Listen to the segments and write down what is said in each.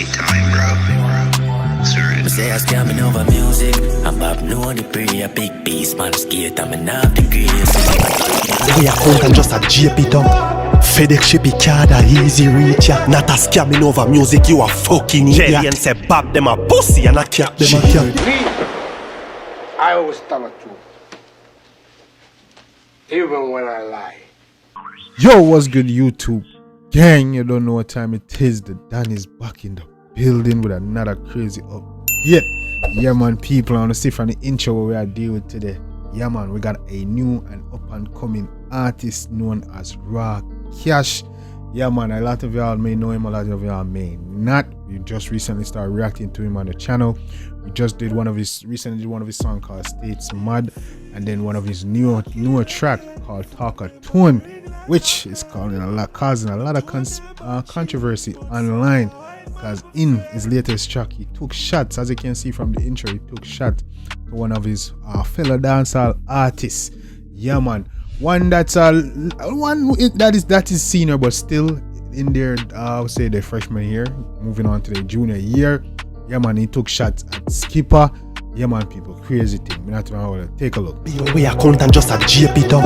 night time, bro. Serious. Me say I scamming over music. I'm Bob know the pre a big piece, man skate. I'm in half the grease. We are out and just a JP dump. FedEx ship it card a easy reach ya. Not a scamming over music, you a fucking idiot. Jelly and say Bob them a pussy and a cap them a cap. I always tell the truth, even when I lie. Yo, what's good YouTube? Gang, you don't know what time it is. The Dan is back in the building with another crazy update. Yeah man, people, I want to see from the intro what we are dealing with today. Yeah man, we got a new and up and coming artist known as Cashh. Yeah man, a lot of y'all may know him, a lot of y'all may not. We just recently started reacting to him on the channel. We just did one of his songs called States Mad, and then one of his newer track called TALKATONE, which is causing a lot of controversy online, because in his latest track he took shots, as you can see from the intro. He took shots to one of his fellow dancehall artists. Yeah man, one that is senior but still in their I would say their freshman year, moving on to their junior year. Yeah man, he took shots at Skippa. Yeah man, people, crazy thing. We not to know. Take a look. We are count and just a JP dump.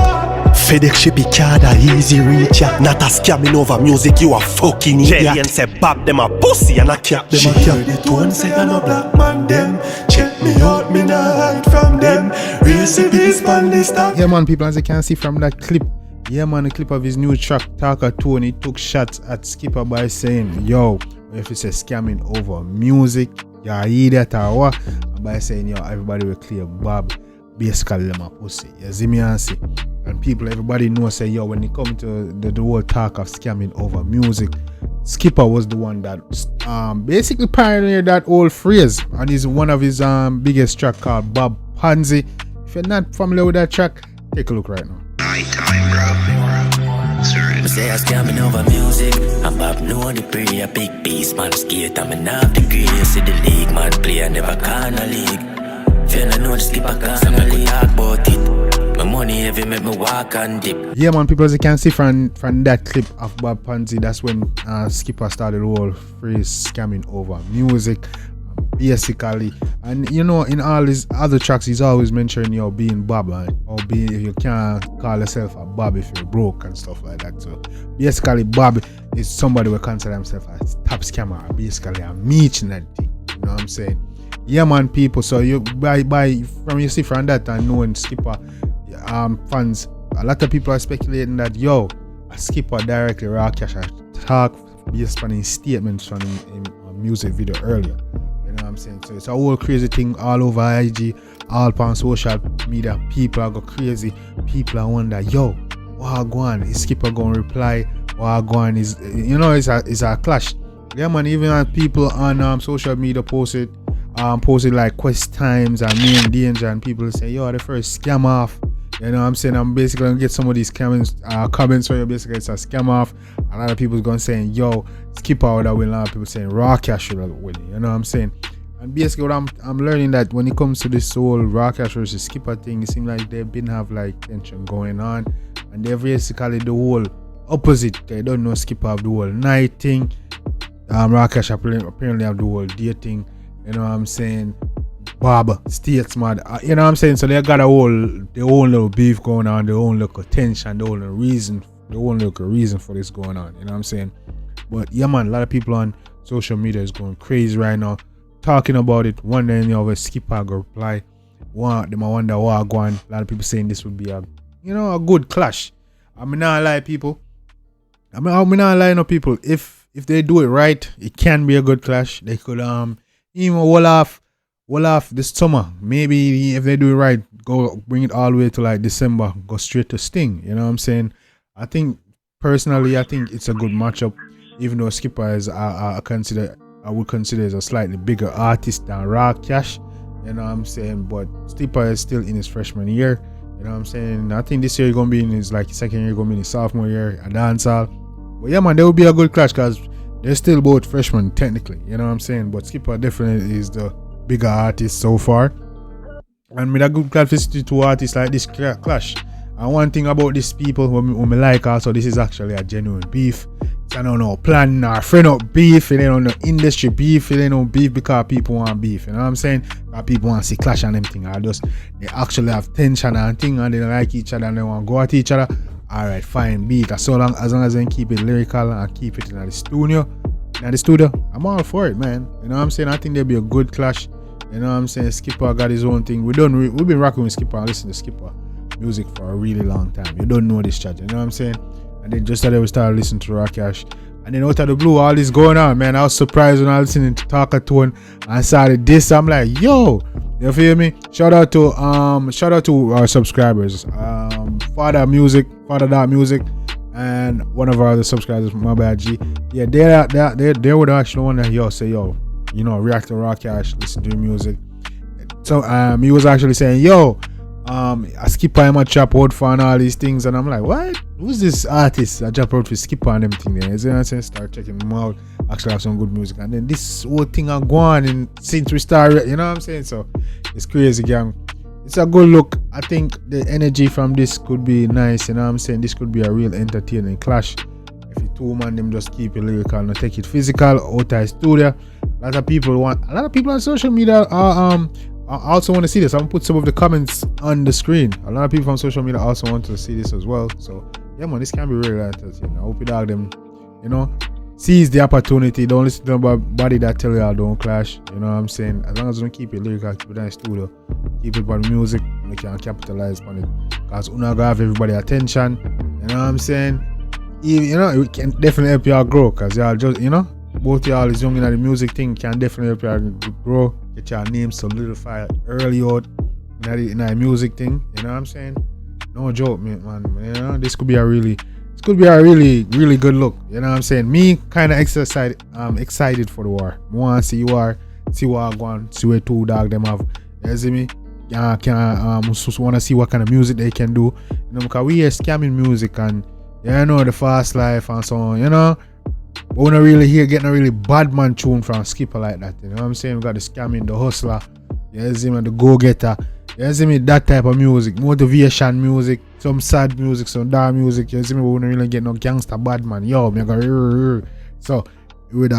FedEx ship it card a easy reach ya. Not a scamming over music, you a fucking idiot. Jelly and say Bob them a pussy and a cap them a cap. The tone say I no black man them. Check me out, me nah hide from them. Recipes pan this stuff. Yeah man, people, as you can see from that clip. Yeah man, a clip of his new track TALKATONE. He took shots at Skippa by saying, yo, if it's a scamming over music, you're an idiot or what? And by saying, yo, everybody will clear Bob, basically them a pussy. You see me and see? And people, everybody knows, say, yo, when it comes to the whole talk of scamming over music, Skippa was the one that basically pioneered that old phrase. And it's one of his biggest track called Bob Panzi. If you're not familiar with that track, take a look right now. Night time, bro. Serious. Me say I scamming over music. I'm Bob know the pre a big piece, man skate. I'm in half the grease. See the league, man play, I never can a league. If you don't know the Skippa can, I could talk about it. My money heavy make me walk and dip. Yeah man, people, as you can see from that clip of Bob Panzi, that's when Skippa started the whole phrase scamming over music, basically. And you know, in all his other tracks, he's always mentioning, you know, being Bob, or being, if you can't call yourself a Bob if you're broke and stuff like that. So basically, Bob is somebody who consider himself a top scammer, basically a merchant thing. You know what I'm saying? Yeah man, people. So you from you see from that and knowing Skippa fans, a lot of people are speculating that yo, a Skippa directly Cashh talk based on his statements from a music video earlier. You know what I'm saying? So it's a whole crazy thing all over IG, all on social media. People are go crazy. People are wonder, yo, what go on? Is Skippa gonna reply? What go on? Is, you know, it's a clash. Yeah man, even people on social media posted like Quest Times and Me and Danger, and people say, yo, the first scam off. You know what I'm saying? I'm basically gonna get some of these comments where basically it's a scam off. A lot of people's gonna saying, yo, Skippa would have win. A lot of people saying Cashh should have win. You know what I'm saying? And basically what I'm learning that when it comes to this whole Cashh versus Skippa thing, it seems like they've been have like tension going on, and they're basically the whole opposite. They don't know Skippa have the whole night thing. Cashh apparently have the whole day thing. You know what I'm saying? Bob, States Mad. You know what I'm saying? So they got their own little beef going on, their own little tension, their own little reason for this going on. You know what I'm saying? But yeah man, a lot of people on social media is going crazy right now, talking about it, wondering, you know, if Skippa go reply. I wonder what go on. A lot of people saying this would be a good clash. I mean, not lie, people. I not lie, no people. If they do it right, it can be a good clash. They could even wall off this summer. Maybe if they do it right, go bring it all the way to like December, go straight to Sting. You know what I'm saying? I think personally, it's a good matchup. Even though Skippa is I would consider as a slightly bigger artist than Cashh. You know what I'm saying? But Skippa is still in his freshman year. You know what I'm saying? I think this year he's gonna be in his like second year, gonna be in his sophomore year, a dancehall. But yeah man, there will be a good clash because they're still both freshmen technically. You know what I'm saying? But Skippa definitely is the bigger artist so far, and with a good clash to two artists like this clash. And one thing about these people who me like also, this is actually a genuine beef. I don't know, plan or friend up beef, you know, no industry beef, you know, beef because people want beef, you know what I'm saying? Because people want to see clash and them thing, or just they actually have tension and thing and they like each other and they want to go at each other. Alright, fine, beat. As long as they keep it lyrical and keep it in the studio. I'm all for it, man. You know what I'm saying? I think there'll be a good clash. You know what I'm saying? Skippa got his own thing. We've been rocking with Skippa and listening to Skippa music for a really long time. You don't know this chat, you know what I'm saying? And then just that we started listening to Cashh. And then out of the blue, all this going on, man. I was surprised when I was listening to TALKATONE and started this. I'm like, yo, you feel me? Shout out to our subscribers. Father Dot Music, and one of our other subscribers, my bad G. Yeah, they would actually want to say, yo, you know, react to Cashh, listen to the music. So he was actually saying, yo, I Skippa him a chop out for and all these things, and I'm like, what? Who's this artist? I jump out for Skippa and them thing there. You know what I'm saying? Start checking them out. Actually have some good music, and then this whole thing are going and since we started, you know what I'm saying? So it's crazy, gang. It's a good look. I think the energy from this could be nice, you know what I'm saying? This could be a real entertaining clash. If you two man them just keep it lyrical, not take it physical, out of studio. A lot of people on social media I also want to see this. I'm gonna put some of the comments on the screen. A lot of people on social media also want to see this as well. So yeah, man, this can be really entertaining. I hope you dog them, you know, seize the opportunity. Don't listen to nobody that tell y'all don't clash. You know what I'm saying? As long as you don't keep it lyrical, keep it in the studio, keep it by the music, you can capitalize on it. Cause you not gonna have everybody attention. You know what I'm saying? You know, it can definitely help y'all grow. Cause y'all just, you know, both y'all is young in the music thing, can definitely help y'all grow. Get your name solidified early out in the music thing, you know what I'm saying? No joke, man. You know, this could be a really good look. You know what I'm saying? Me kind of excited for the war. I want to see war, see what I want, see where two dog them have. You see me? Just want to see what kind of music they can do. You know, because we hear scamming music and you know the fast life and so on. You know. But we don't really hear getting a really bad man tune from Skippa like that. You know what I'm saying? We got the scamming, the hustler, you see me, the go-getter. You see me, that type of music, motivation music, some sad music, some dark music. You see me, we don't really get no gangster bad man. Yo, me go. So with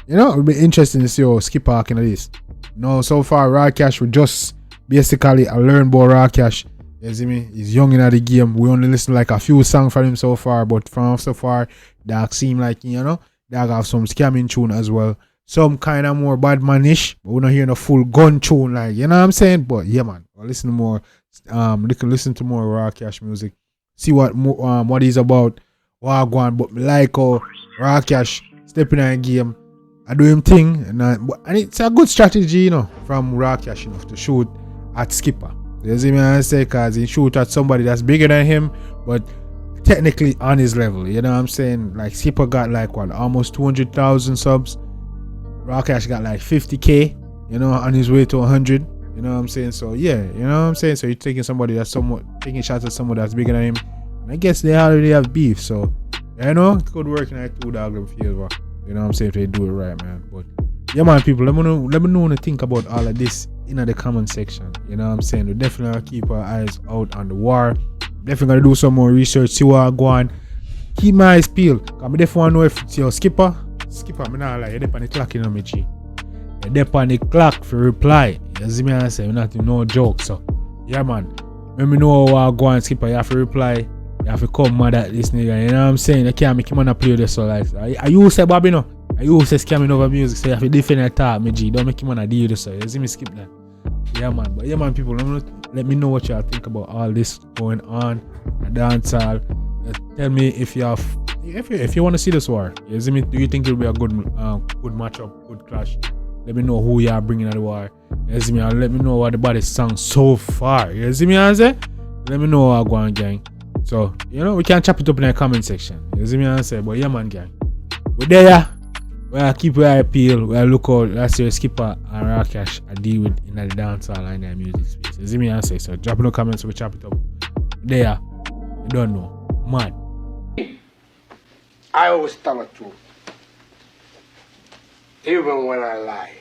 you know, it'll be interesting to see how Skippa can this. No, so far Cashh we just basically learn about Cashh. You see me? He's young in the game. We only listen like a few songs from him so far, but from so far, that seem like, you know, they have some scamming tune as well. Some kind of more bad manish, but we don't hear no full gun tune, like, you know what I'm saying? But yeah, man, we'll listen to more. You can listen to more Cashh music. See what he's about. What go on, but like how Cashh stepping in the game, I do him thing, and it's a good strategy, you know, from Cashh, you know, to shoot at Skippa. You see me, I say, cause he shoot at somebody that's bigger than him, but technically on his level. You know what I'm saying? Like Skippa got like what, almost 200,000 subs. Cashh got like 50k. You know, on his way to 100. You know what I'm saying? So yeah, you know what I'm saying? So you're taking somebody that's taking shots at somebody that's bigger than him. And I guess they already have beef. So you know, it could work in that two dog favor. You know what I'm saying? If they do it right, man. But yeah, man, people, let me know what you think about all of this in the comment section. You know what I'm saying? We definitely keep our eyes out on the war. Definitely gonna do some more research, see what I go on. Keep my eyes peeled. Cause I definitely wanna know if it's your Skippa, I'm not like, you're there on the clock, you know me, G. You're there on the clock for reply. You see me, I say, you're not no joke. So yeah, man, let me know how I go on, Skippa. You have to reply. You have to come mad at this nigga. You know what I'm saying? You can't make him wanna play this. So like, are you say Bobby no? Are you say scamming over music? So you have to defend your talk, me G. Don't make him wanna deal this. So you see me, skip that. Yeah, man. But yeah, man, people, let me know what y'all think about all this going on at dancehall. Tell me if you want to see this war. You see me? Do you think it'll be a good matchup, good clash? Let me know who y'all bringing at the war. You see me? And let me know what the body song so far. You see me? I say? Let me know how I go on, gang. So you know we can chop it up in the comment section. You see me? I say? But yeah, man, gang. We're there. Well, keep your eye peeled. Well, look out. That's your Skippa and Cashh I deal with in the dancehall and the music space. You see me? I say? So drop in the comments. We chop it up. There. You don't know. Mad. I always tell the truth. Even when I lie.